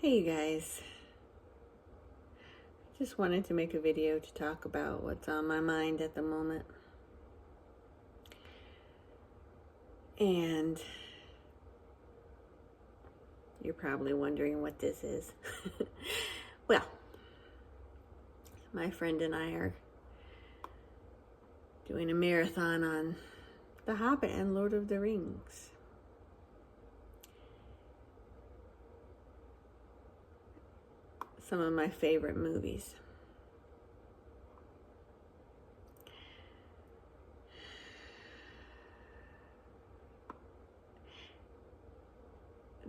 Hey you guys, just wanted to make a video to talk about what's on my mind at the moment. And you're probably wondering what this is. Well, my friend and I are doing a marathon on The Hobbit and Lord of the Rings. Some of my favorite movies.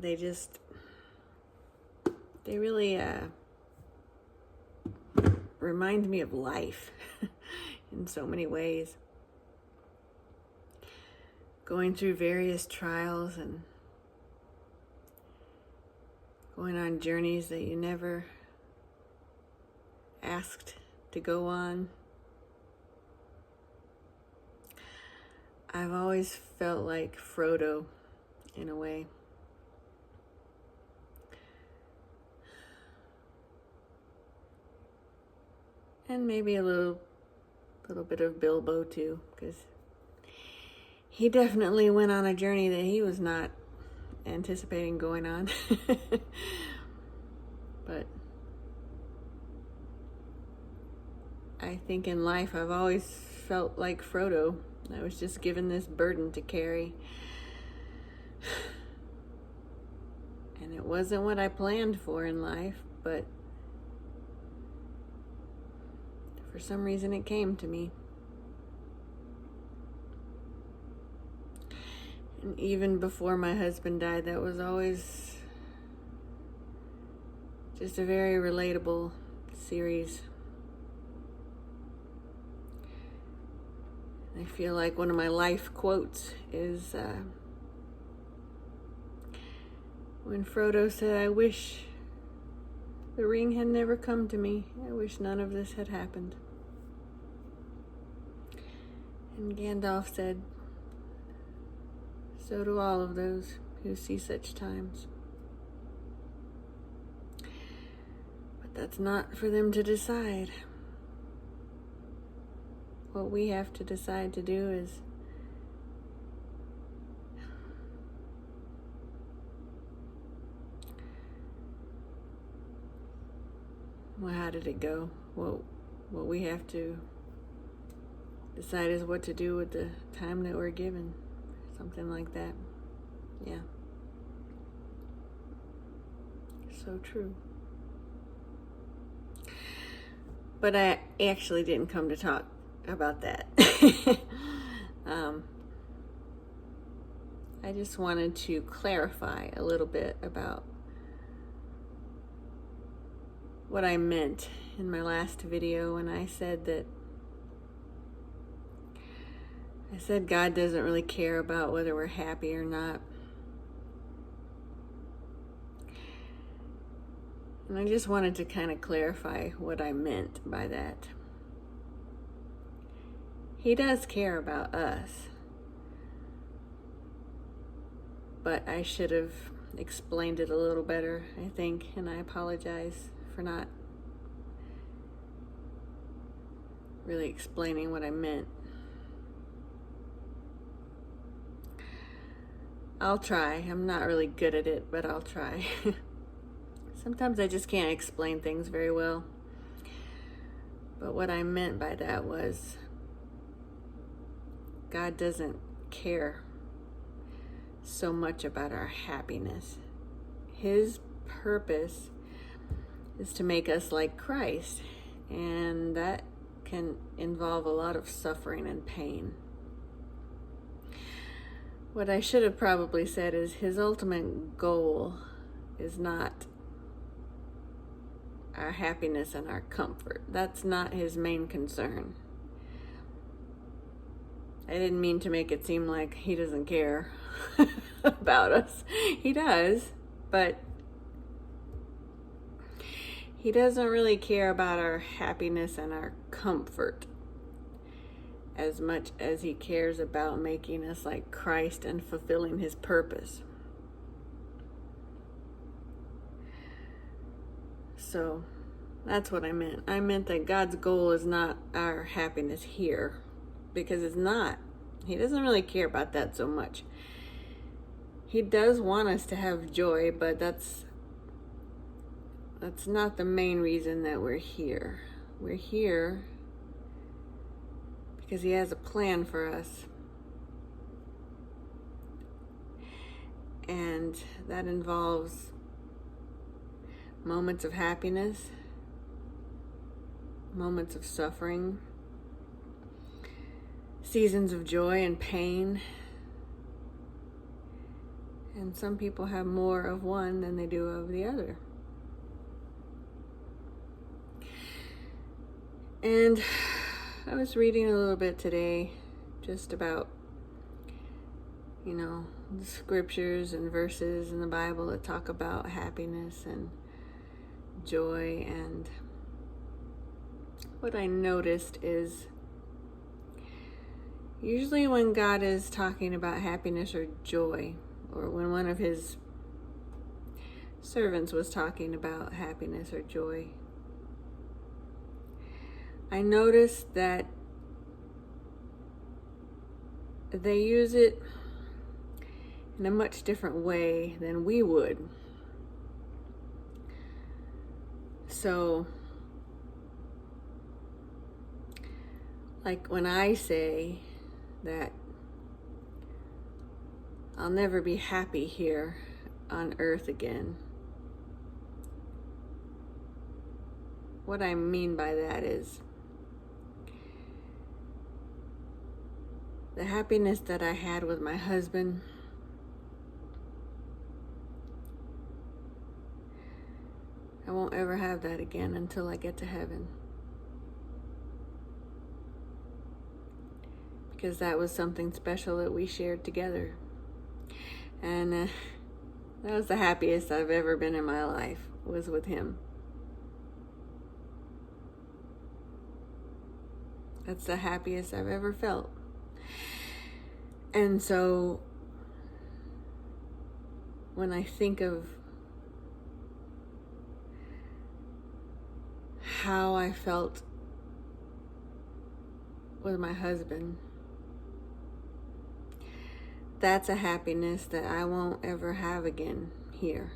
They really remind me of life in so many ways. Going through various trials and going on journeys that you never asked to go on. I've always felt like Frodo in a way. And maybe a little bit of Bilbo too, because he definitely went on a journey that he was not anticipating going on. But I think in life I've always felt like Frodo. I was just given this burden to carry. And it wasn't what I planned for in life, but for some reason it came to me. And even before my husband died, that was always just a very relatable series. I feel like one of my life quotes is when Frodo said, "I wish the ring had never come to me. I wish none of this had happened." And Gandalf said, "So do all of those who see such times." But that's not for them to decide. What we have to decide to do is how did it go? What we have to decide is what to do with the time that we're given. Something like that. Yeah. So true. But I actually didn't come to talk about that. I just wanted to clarify a little bit about what I meant in my last video when I said God doesn't really care about whether we're happy or not. And I just wanted to kind of clarify what I meant by that. He does care about us. But I should have explained it a little better, I think, and I apologize for not really explaining what I meant. I'll try. I'm not really good at it, but I'll try. Sometimes I just can't explain things very well. But what I meant by that was God doesn't care so much about our happiness. His purpose is to make us like Christ, and that can involve a lot of suffering and pain. What I should have probably said is his ultimate goal is not our happiness and our comfort. That's not his main concern. I didn't mean to make it seem like he doesn't care about us. He does, but he doesn't really care about our happiness and our comfort as much as he cares about making us like Christ and fulfilling his purpose. So that's what I meant. I meant that God's goal is not our happiness here, because it's not. He doesn't really care about that so much. He does want us to have joy, but that's not the main reason that we're here. We're here because he has a plan for us. And that involves moments of happiness, moments of suffering, seasons of joy and pain. And some people have more of one than they do of the other. And I was reading a little bit today just about, the scriptures and verses in the Bible that talk about happiness and joy. And what I noticed is usually when God is talking about happiness or joy, or when one of his servants was talking about happiness or joy, I noticed that they use it in a much different way than we would. So, like when I say that I'll never be happy here on earth again, what I mean by that is the happiness that I had with my husband, I won't ever have that again until I get to heaven. Because that was something special that we shared together. And that was the happiest I've ever been in my life, was with him. That's the happiest I've ever felt. And so when I think of how I felt with my husband, that's a happiness that I won't ever have again here.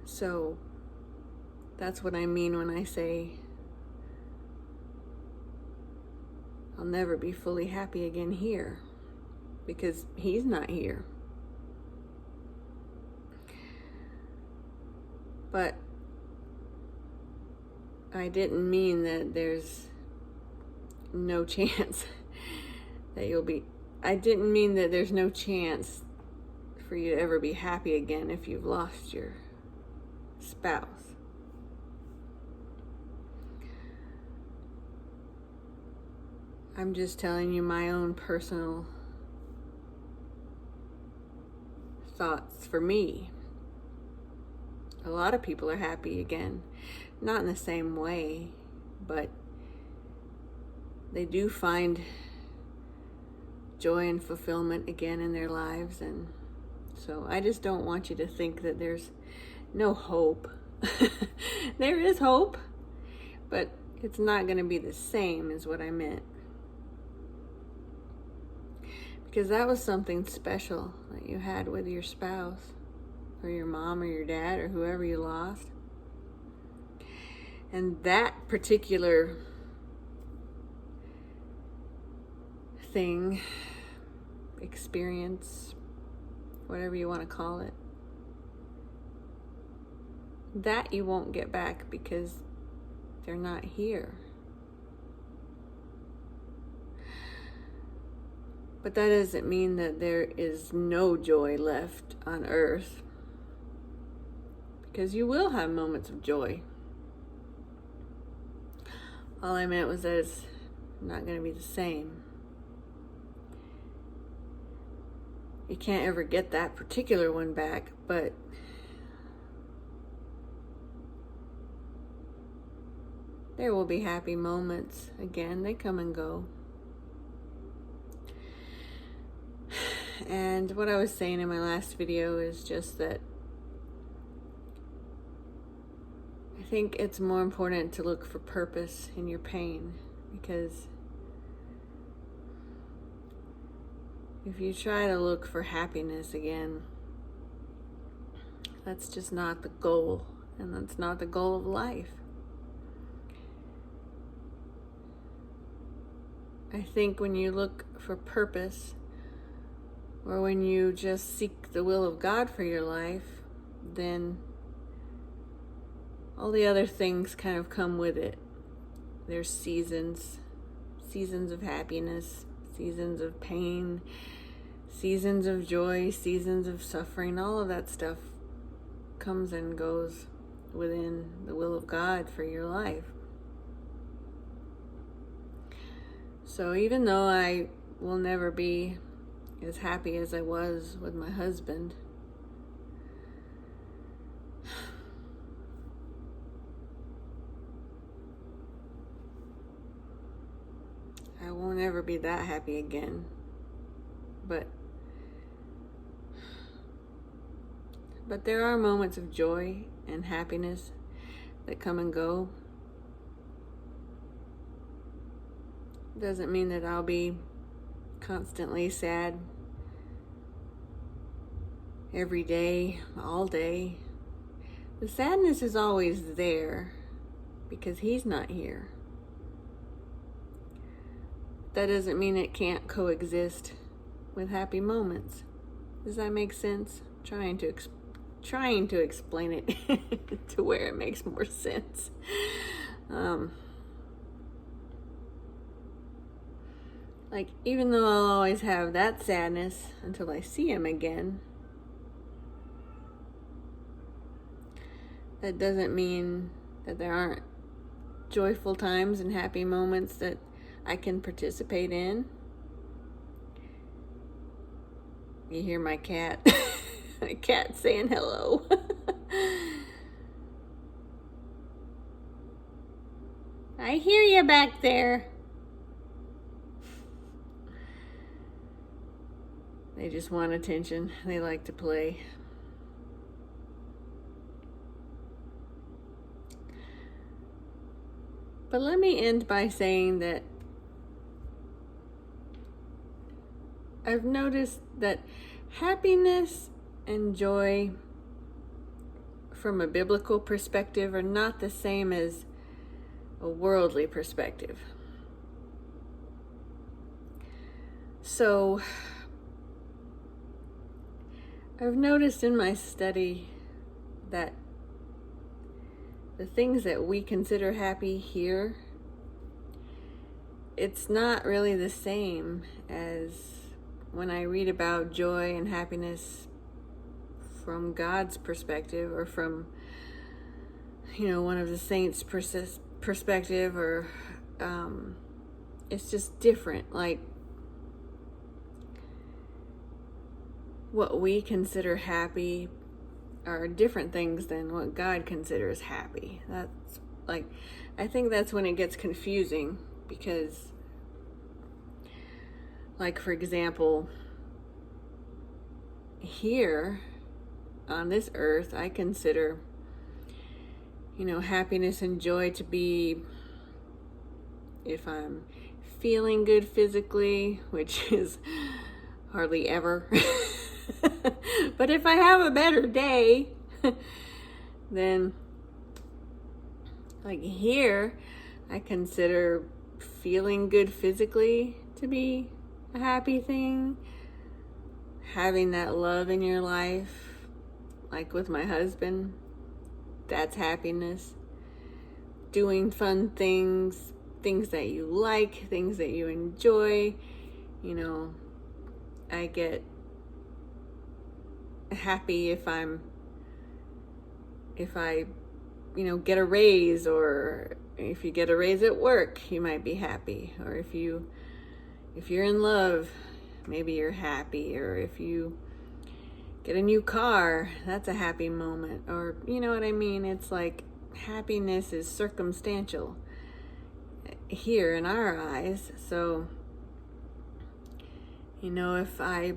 So that's what I mean when I say I'll never be fully happy again here, because he's not here. But I didn't mean that there's no chance that I didn't mean that there's no chance for you to ever be happy again if you've lost your spouse. I'm just telling you my own personal thoughts for me. A lot of people are happy again. Not in the same way, but they do find joy and fulfillment again in their lives. And so I just don't want you to think that there's no hope. There is hope, but it's not going to be the same, is what I meant. Because that was something special that you had with your spouse, or your mom, or your dad, or whoever you lost. And that particular thing, experience, whatever you want to call it, that you won't get back because they're not here. But that doesn't mean that there is no joy left on earth, because you will have moments of joy. All I meant was that it's not going to be the same. You can't ever get that particular one back, but there will be happy moments again. They come and go. And what I was saying in my last video is just that I think it's more important to look for purpose in your pain, because if you try to look for happiness again, that's just not the goal, and that's not the goal of life. I think when you look for purpose, or when you just seek the will of God for your life, then all the other things kind of come with it. There's seasons of happiness, seasons of pain, seasons of joy, seasons of suffering. All of that stuff comes and goes within the will of God for your life. So even though I will never be as happy as I was with my husband, I won't ever be that happy again. But there are moments of joy and happiness that come and go. Doesn't mean that I'll be constantly sad every day, all day. The sadness is always there because he's not here. That doesn't mean it can't coexist with happy moments. Does that make sense? Trying to explain it to where it makes more sense. Like, even though I'll always have that sadness until I see him again, that doesn't mean that there aren't joyful times and happy moments that I can participate in. You hear my cat. My cat saying hello. I hear you back there. They just want attention. They like to play. But let me end by saying that I've noticed that happiness and joy from a biblical perspective are not the same as a worldly perspective. So I've noticed in my study that the things that we consider happy here, it's not really the same as when I read about joy and happiness from God's perspective, or from, one of the saints' perspective, or it's just different. Like, what we consider happy are different things than what God considers happy. That's like, I think that's when it gets confusing, because, like, for example, here on this earth, I consider, happiness and joy to be if I'm feeling good physically, which is hardly ever. But if I have a better day, then, like, here, I consider feeling good physically to be a happy thing. Having that love in your life, like with my husband, that's happiness. Doing fun things, things that you like, things that you enjoy. I get happy if I get a raise, or if you get a raise at work, you might be happy. Or if you're in love, maybe you're happy. Or if you get a new car, that's a happy moment. Or, you know what I mean? It's like happiness is circumstantial here in our eyes. So, if I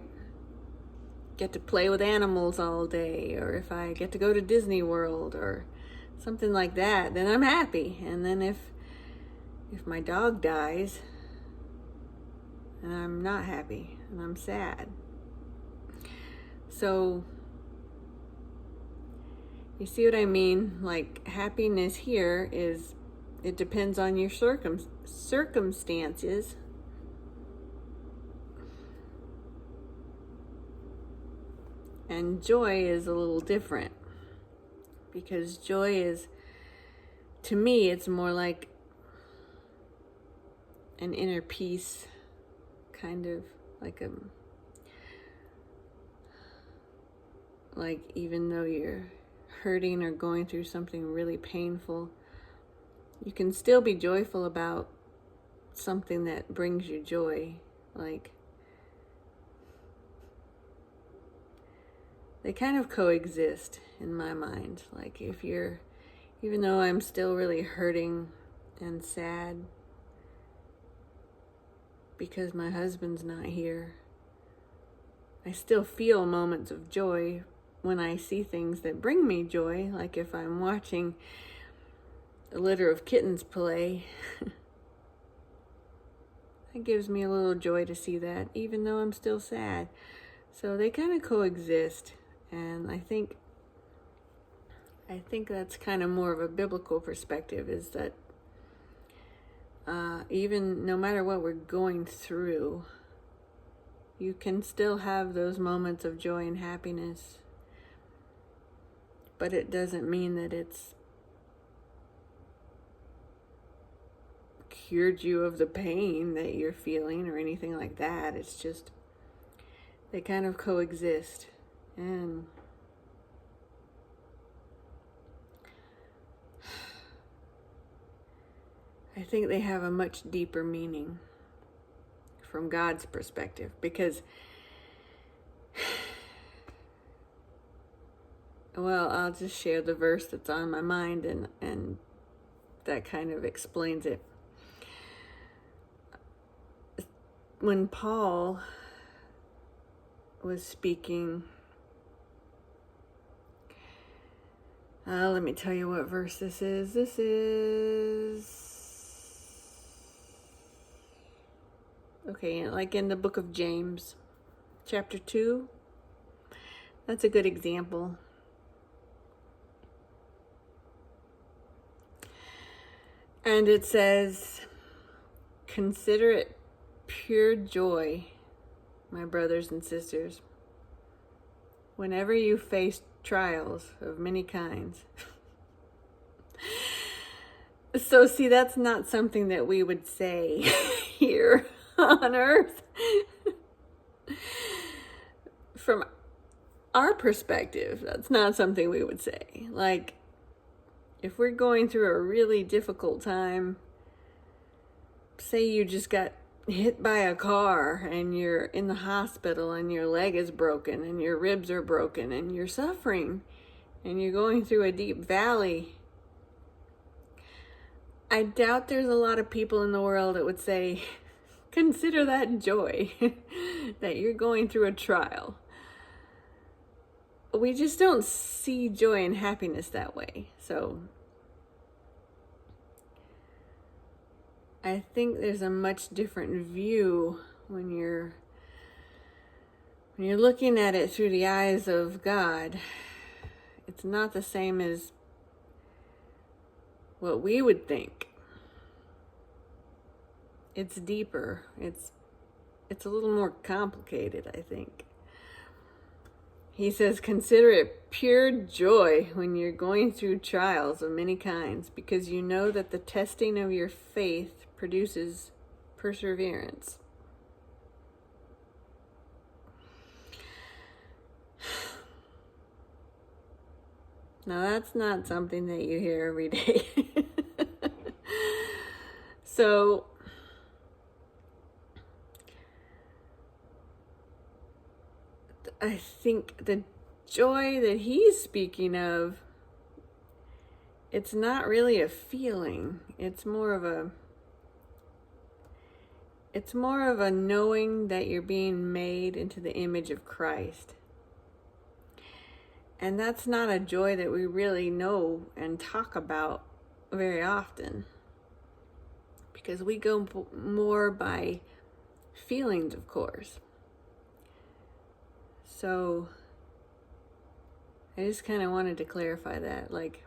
get to play with animals all day, or if I get to go to Disney World or something like that, then I'm happy. And then if my dog dies, and I'm not happy and I'm sad. So you see what I mean? Like, happiness here is, it depends on your circumstances. And joy is a little different, because joy is, to me, it's more like an inner peace, kind of like even though you're hurting or going through something really painful, you can still be joyful about something that brings you joy. Like, they kind of coexist in my mind. Like, even though I'm still really hurting and sad because my husband's not here, I still feel moments of joy when I see things that bring me joy. Like if I'm watching a litter of kittens play, that gives me a little joy to see that, even though I'm still sad. So they kind of coexist, and I think that's kind of more of a biblical perspective, is that even no matter what we're going through, you can still have those moments of joy and happiness, but it doesn't mean that it's cured you of the pain that you're feeling or anything like that. It's just, they kind of coexist. And I think they have a much deeper meaning from God's perspective, because, well, I'll just share the verse that's on my mind, and that kind of explains it. When Paul was speaking, let me tell you what verse this is. This is, okay, like in the book of James, chapter 2. That's a good example. And it says, "Consider it pure joy, my brothers and sisters, whenever you face trials of many kinds." So see, that's not something that we would say here on earth. From our perspective, that's not something we would say. Like, if we're going through a really difficult time, say you just got hit by a car and you're in the hospital and your leg is broken and your ribs are broken and you're suffering and you're going through a deep valley, I doubt there's a lot of people in the world that would say, consider that joy, that you're going through a trial. We just don't see joy and happiness that way. So I think there's a much different view when you're looking at it through the eyes of God. It's not the same as what we would think. It's deeper. It's a little more complicated, I think. He says, consider it pure joy when you're going through trials of many kinds, because you know that the testing of your faith produces perseverance. Now, that's not something that you hear every day. So, I think the joy that he's speaking of, it's not really a feeling. It's more of a knowing that you're being made into the image of Christ. And that's not a joy that we really know and talk about very often, because we go more by feelings, of course. So I just kind of wanted to clarify that. Like,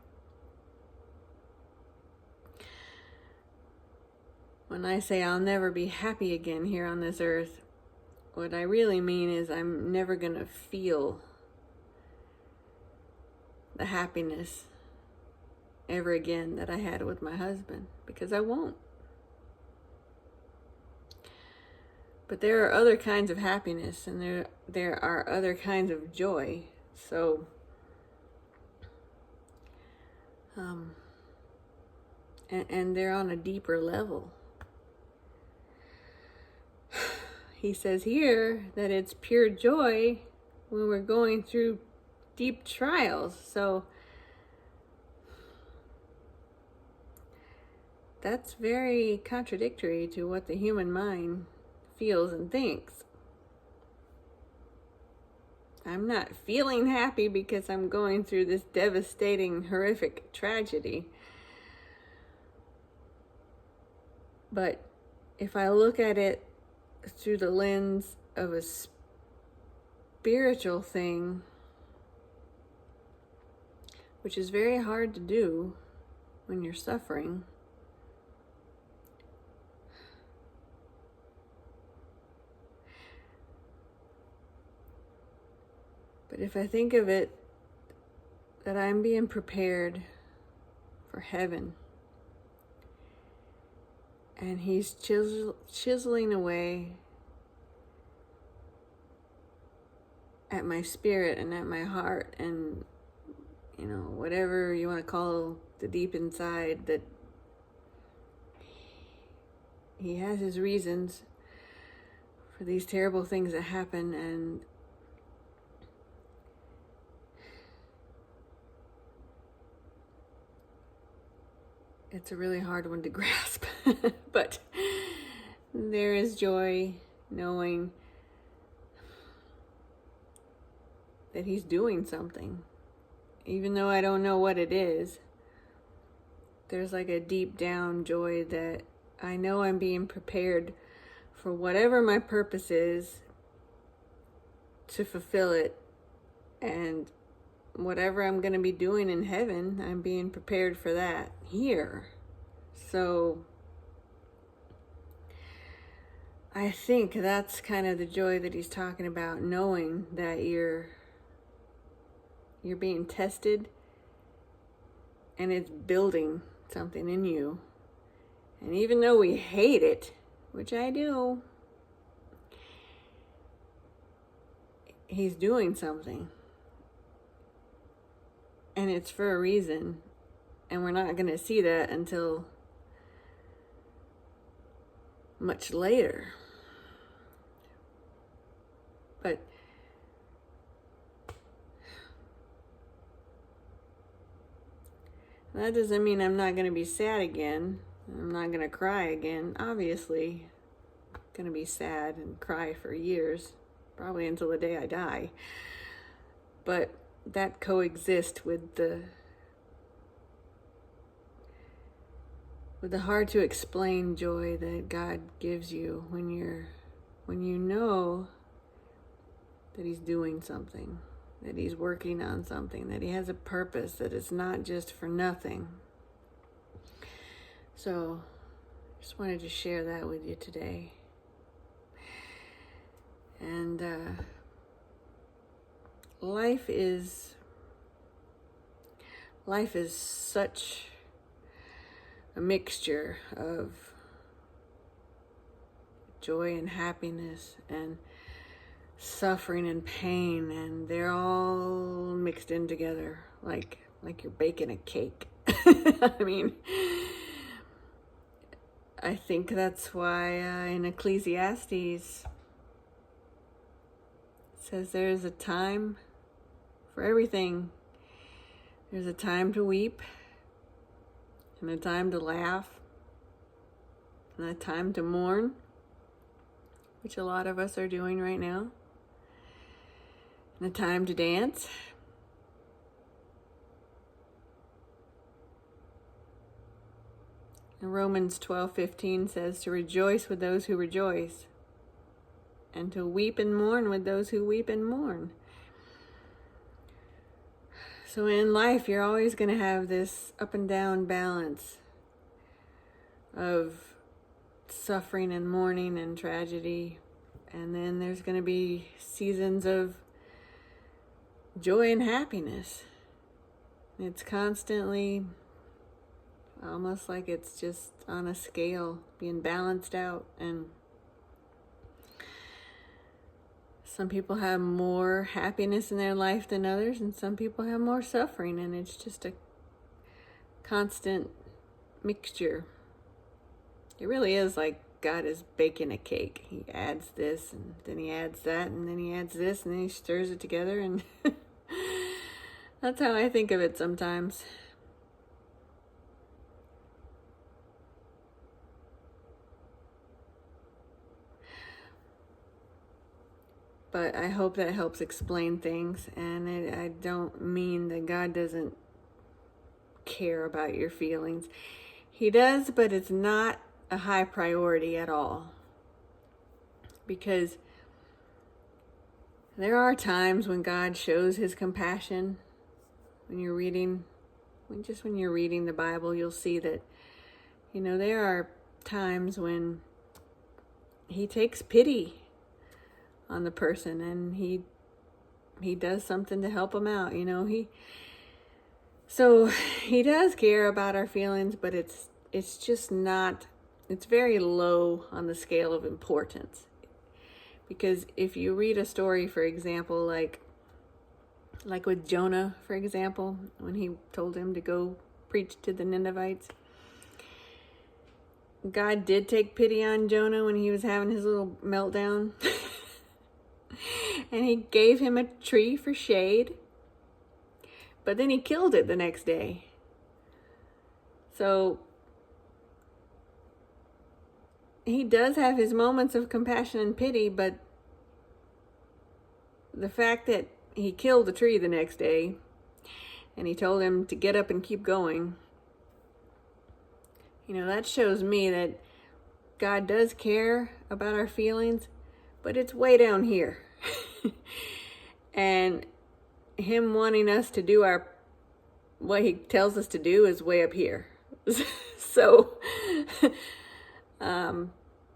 when I say I'll never be happy again here on this earth, what I really mean is I'm never going to feel the happiness ever again that I had with my husband, because I won't. But there are other kinds of happiness, and there are other kinds of joy. So and they're on a deeper level. He says here that it's pure joy when we're going through deep trials. So that's very contradictory to what the human mind feels and thinks. I'm not feeling happy because I'm going through this devastating, horrific tragedy. But if I look at it through the lens of a spiritual thing, which is very hard to do when you're suffering, but if I think of it that I'm being prepared for heaven, and he's chiseling away at my spirit and at my heart, and whatever you want to call the deep inside, that he has his reasons for these terrible things that happen, and it's a really hard one to grasp. But there is joy knowing that he's doing something. Even though I don't know what it is, there's like a deep down joy that I know I'm being prepared for whatever my purpose is, to fulfill it. And whatever I'm going to be doing in heaven, I'm being prepared for that here. So I think that's kind of the joy that he's talking about, knowing that you're being tested, and it's building something in you. And even though we hate it, which I do, he's doing something. And it's for a reason. And we're not going to see that until much later. But that doesn't mean I'm not going to be sad again. I'm not going to cry again. Obviously, I'm going to be sad and cry for years, probably until the day I die. But that coexists with the hard to explain joy that God gives you when you know that he's doing something, that he's working on something, that he has a purpose, that it's not just for nothing. So just wanted to share that with you today. And life is such a mixture of joy and happiness and suffering and pain, and they're all mixed in together like you're baking a cake. I mean, I think that's why in Ecclesiastes it says there's a time for everything. There's a time to weep, and a time to laugh, and a time to mourn, which a lot of us are doing right now, and a time to dance, And Romans 12:15 says to rejoice with those who rejoice, and to weep and mourn with those who weep and mourn. So in life, you're always going to have this up and down balance of suffering and mourning and tragedy. And then there's going to be seasons of joy and happiness. It's constantly almost like it's just on a scale being balanced out. And some people have more happiness in their life than others, and some people have more suffering, and it's just a constant mixture. It really is like God is baking a cake. He adds this, and then he adds that, and then he adds this, and then he stirs it together, and that's how I think of it sometimes. But I hope that helps explain things, and I don't mean that God doesn't care about your feelings. He does, but it's not a high priority at all. Because there are times when God shows his compassion. When you're reading the Bible, you'll see that, there are times when he takes pity on the person, and he does something to help them out. So he does care about our feelings, but it's just not, it's very low on the scale of importance. Because if you read a story, for example, like with Jonah, for example, when he told him to go preach to the Ninevites, God did take pity on Jonah when he was having his little meltdown. And he gave him a tree for shade, but then he killed it the next day. So he does have his moments of compassion and pity, but the fact that he killed the tree the next day and he told him to get up and keep going, that shows me that God does care about our feelings, but it's way down here. And him wanting us to do what he tells us to do is way up here. So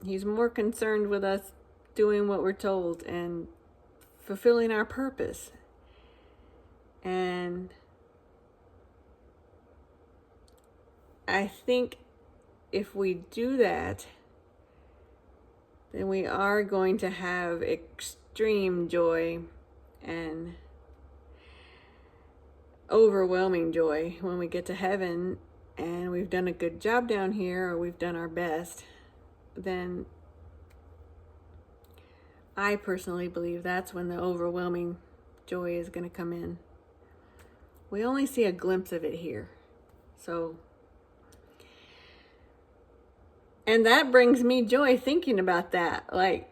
he's more concerned with us doing what we're told and fulfilling our purpose. And I think if we do that, then we are going to have extreme joy and overwhelming joy when we get to heaven and we've done a good job down here, or we've done our best. Then I personally believe that's when the overwhelming joy is going to come in. We only see a glimpse of it here. And that brings me joy thinking about that. Like,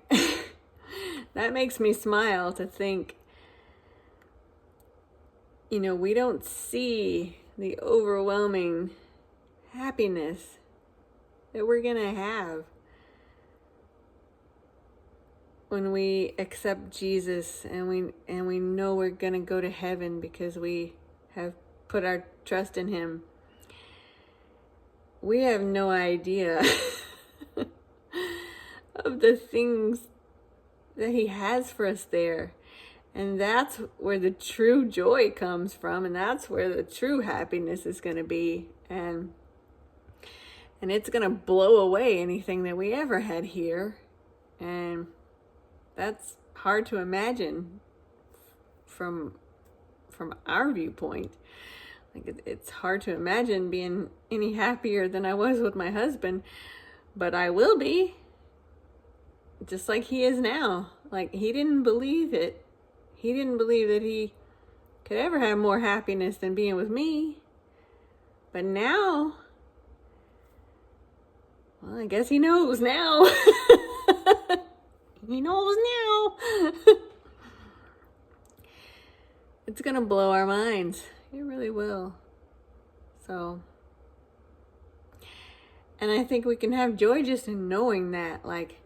that makes me smile to think, we don't see the overwhelming happiness that we're going to have when we accept Jesus and we know we're going to go to heaven because we have put our trust in him. We have no idea of the things that he has for us there. And that's where the true joy comes from, and that's where the true happiness is going to be. And it's going to blow away anything that we ever had here. And that's hard to imagine from our viewpoint. Like, it's hard to imagine being any happier than I was with my husband, but I will be, just like he is now. Like, he didn't believe it. He didn't believe that he could ever have more happiness than being with me. But now, well, I guess he knows now. He knows now. It's going to blow our minds. It really will. And I think we can have joy just in knowing that, like,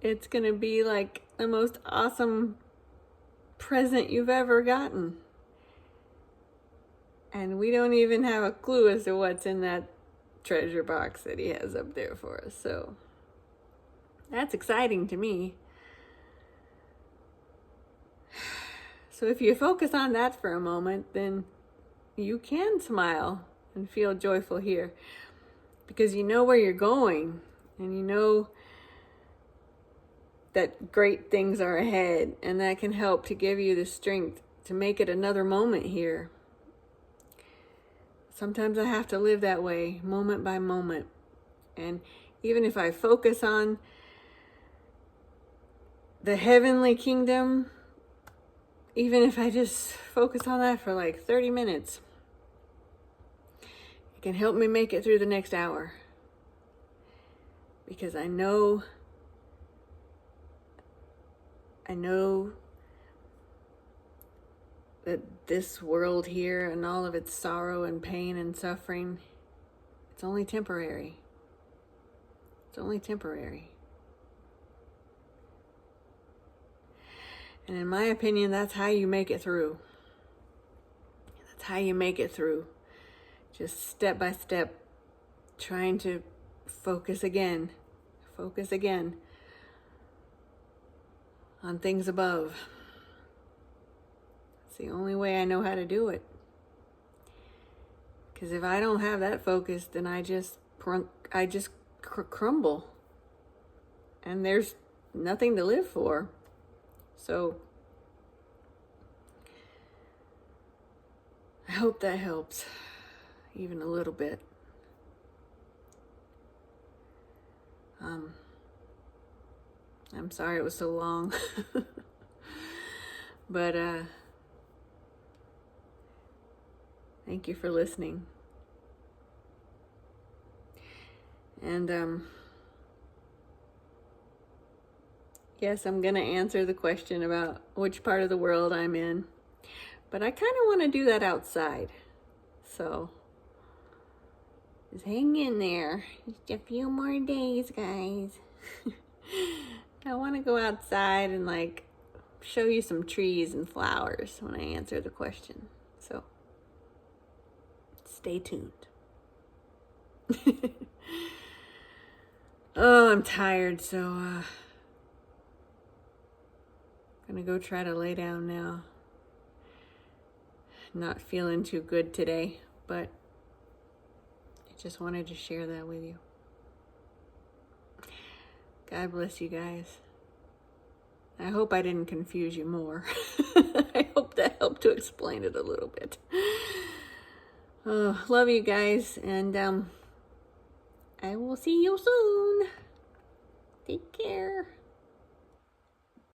it's going to be like the most awesome present you've ever gotten. And we don't even have a clue as to what's in that treasure box that he has up there for us. So that's exciting to me. So if you focus on that for a moment, then you can smile and feel joyful here, because you know where you're going, and you know that great things are ahead, and that can help to give you the strength to make it another moment here. Sometimes I have to live that way, moment by moment. And even if I focus on the heavenly kingdom, even if I just focus on that for like 30 minutes, it can help me make it through the next hour. Because I know that this world here and all of its sorrow and pain and suffering, it's only temporary. It's only temporary. And in my opinion, that's how you make it through. That's how you make it through. Just step by step, trying to focus again on things above. It's the only way I know how to do it. Because if I don't have that focus, then I just crumble. And there's nothing to live for. So I hope that helps, even a little bit. I'm sorry it was so long. But thank you for listening. And yes, I'm going to answer the question about which part of the world I'm in. But I kind of want to do that outside. So just hang in there. Just a few more days, guys. I want to go outside and like show you some trees and flowers when I answer the question. So stay tuned. Oh, I'm tired, so I'm gonna go try to lay down now. Not feeling too good today, but I just wanted to share that with you. God bless you guys. I hope I didn't confuse you more. I hope that helped to explain it a little bit. Oh, love you guys, and I will see you soon. Take care.